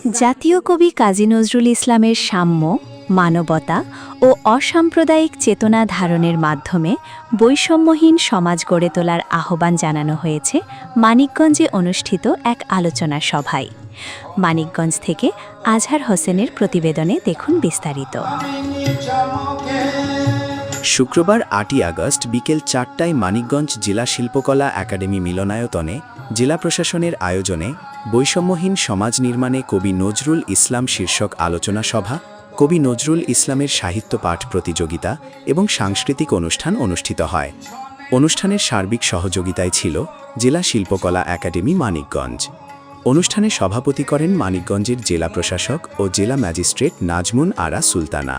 জাতীয় কবি কাজী নজরুল ইসলামের সাম্য, মানবতা ও অসাম্প্রদায়িক চেতনা ধারণের মাধ্যমে বৈষম্যহীন সমাজ গড়ে তোলার আহ্বান জানানো হয়েছে মানিকগঞ্জে অনুষ্ঠিত এক আলোচনা সভায়। মানিকগঞ্জ থেকে আজহার হোসেনের প্রতিবেদনে দেখুন বিস্তারিত। শুক্রবার ৮ই আগস্ট বিকেল ৪টায় মানিকগঞ্জ জেলা শিল্পকলা একাডেমি মিলনায়তনে জেলা প্রশাসনের আয়োজনে বৈষম্যহীন সমাজ নির্মাণে কবি নজরুল ইসলাম শীর্ষক আলোচনা সভা, কবি নজরুল ইসলামের সাহিত্য পাঠ প্রতিযোগিতা এবং সাংস্কৃতিক অনুষ্ঠান অনুষ্ঠিত হয়। অনুষ্ঠানের সার্বিক সহযোগিতায় ছিল জেলা শিল্পকলা একাডেমি মানিকগঞ্জ। অনুষ্ঠানে সভাপতি করেন মানিকগঞ্জের জেলা প্রশাসক ও জেলা ম্যাজিস্ট্রেট নাজমুন আরা সুলতানা।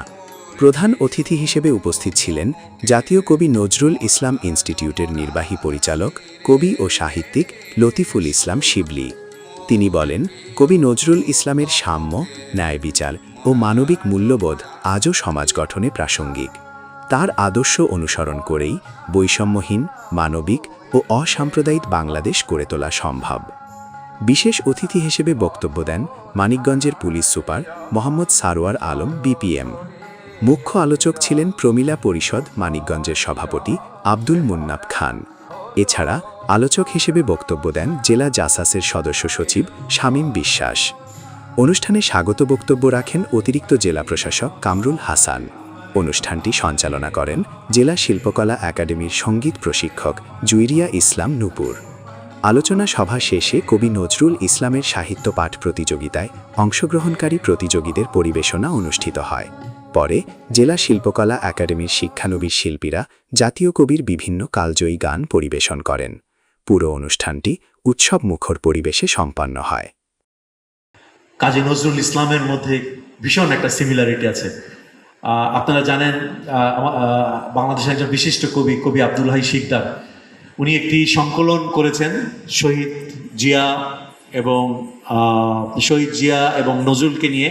প্রধান অতিথি হিসেবে উপস্থিত ছিলেন জাতীয় কবি নজরুল ইসলাম ইনস্টিটিউটের নির্বাহী পরিচালক, কবি ও সাহিত্যিক লতিফুল ইসলাম শিবলি। তিনি বলেন, কবি নজরুল ইসলামের সাম্য, ন্যায় বিচার ও মানবিক মূল্যবোধ আজও সমাজ গঠনে প্রাসঙ্গিক। তার আদর্শ অনুসরণ করেই বৈষম্যহীন, মানবিক ও অসাম্প্রদায়িক বাংলাদেশ গড়ে তোলা সম্ভব। বিশেষ অতিথি হিসেবে বক্তব্য দেন মানিকগঞ্জের police super Mohammad Sarwar Alam BPM. মুখ্য আলোচক ছিলেন প্রমিলা পরিষদ মানিকগঞ্জের সভাপতি আব্দুল মুন্নাফ খান। এছাড়া আলোচক হিসেবে বক্তব্য দেন জেলা জাসাসের সদস্য সচিব শামীম বিশ্বাস। অনুষ্ঠানে স্বাগত বক্তব্য রাখেন অতিরিক্ত জেলা প্রশাসক কামরুল হাসান। অনুষ্ঠানটি সঞ্চালনা করেন জেলা শিল্পকলা একাডেমির সঙ্গীত প্রশিক্ষক জুইরিয়া ইসলাম নূপুর। আলোচনা সভা শেষে কবি নজরুল ইসলামের সাহিত্য পাঠ প্রতিযোগিতায় অংশগ্রহণকারী প্রতিযোগীদের পরিবেশনা অনুষ্ঠিত হয়। পরে জেলা শিল্পকলা একাডেমির শিক্ষানবিশ শিল্পীরা জাতীয় কবির বিভিন্ন কালজয়ী গান পরিবেশন করেন। পুরো অনুষ্ঠানটি উৎসব মুখর পরিবেশে সম্পন্ন হয়। কাজী নজরুল ইসলামের মধ্যে ভীষণ একটা সিমিলারিটি আছে। আপনারা জানেন, বাংলাদেশের একজন বিশিষ্ট কবি আব্দুল হাই শিকদার, উনি একটি সংকলন করেছেন শহীদ জিয়া এবং নজরুলকে নিয়ে,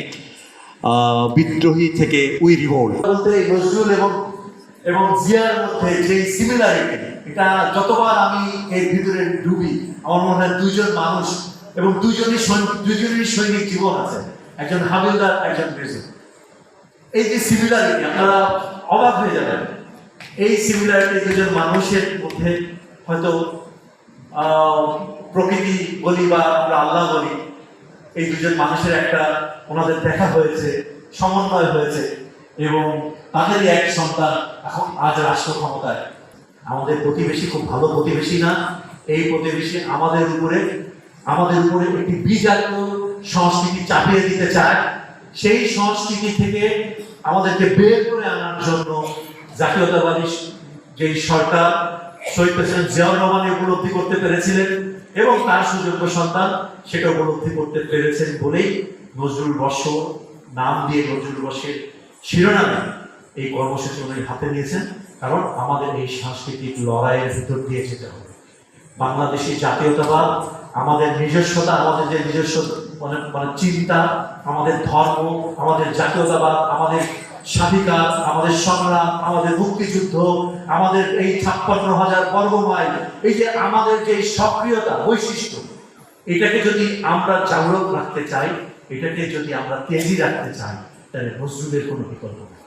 বিদ্রোহী থেকে উই রিভোল্ট বলতে নজরুল এবং জিয়ার মধ্যে যে সিমিলারিটি, এটা যতবার আমি এর ভিতরে ডুবি, আমার মনে হয় দুইজন মানুষ এবং দুইজনেরই সৈনিক জীবন আছে, একজন হাবিলদার, একজন মেজর। এই যে সিমিলারিটি, আপনারা অবাক হয়ে যাবেন। এই সিমিলারিটি দুজন মানুষের মধ্যে, হয়তো প্রকৃতি বলি বা আমরা আল্লাহ বলি, এই দুজন মানুষের একটা ওনাদের দেখা হয়েছে, সমন্বয় হয়েছে এবং তাদেরই এক সন্তান এখন আজ রাষ্ট্র ক্ষমতায়। আমাদের প্রতিবেশী খুব ভালো প্রতিবেশী না, এই প্রতিবেশী আমাদের উপরে একটি বিজাতীয় সংস্কৃতি চাপিয়ে দিতে চায়। সেই সংস্কৃতি থেকে আমাদেরকে বের করে আনার জন্য জাতীয়তাবাদী যে সরকার, শহীদ প্রেসিডেন্ট জিয়াউর রহমান উপলব্ধি করতে পেরেছিলেন এবং তার সুযোগ্য সন্তান সেটা উপলব্ধি করতে পেরেছেন বলেই নজরুল বর্ষ নাম দিয়ে, নজরুল বর্ষের শিরোনামে এই কর্মসূচি উনি হাতে নিয়েছেন। কারণ আমাদের এই সাংস্কৃতিক লড়াইয়ের ভিতর দিয়ে যেতে হবে। বাংলাদেশি জাতীয়তাবাদ, আমাদের নিজস্বতা, আমাদের যে নিজস্ব মানে চিন্তা, আমাদের ধর্ম, আমাদের জাতীয়তাবাদ, আমাদের স্বাধিকার, আমাদের সংগ্রাম, আমাদের মুক্তিযুদ্ধ, আমাদের এই ৫৬,০০০ বর্গ মাইল, এই যে আমাদের যে সক্রিয়তা, বৈশিষ্ট্য, এটাকে যদি আমরা জাগ্রত রাখতে চাই, এটাকে যদি আমরা তেজি রাখতে চাই, তাহলে নজরুলের কোনো বিকল্প নেই।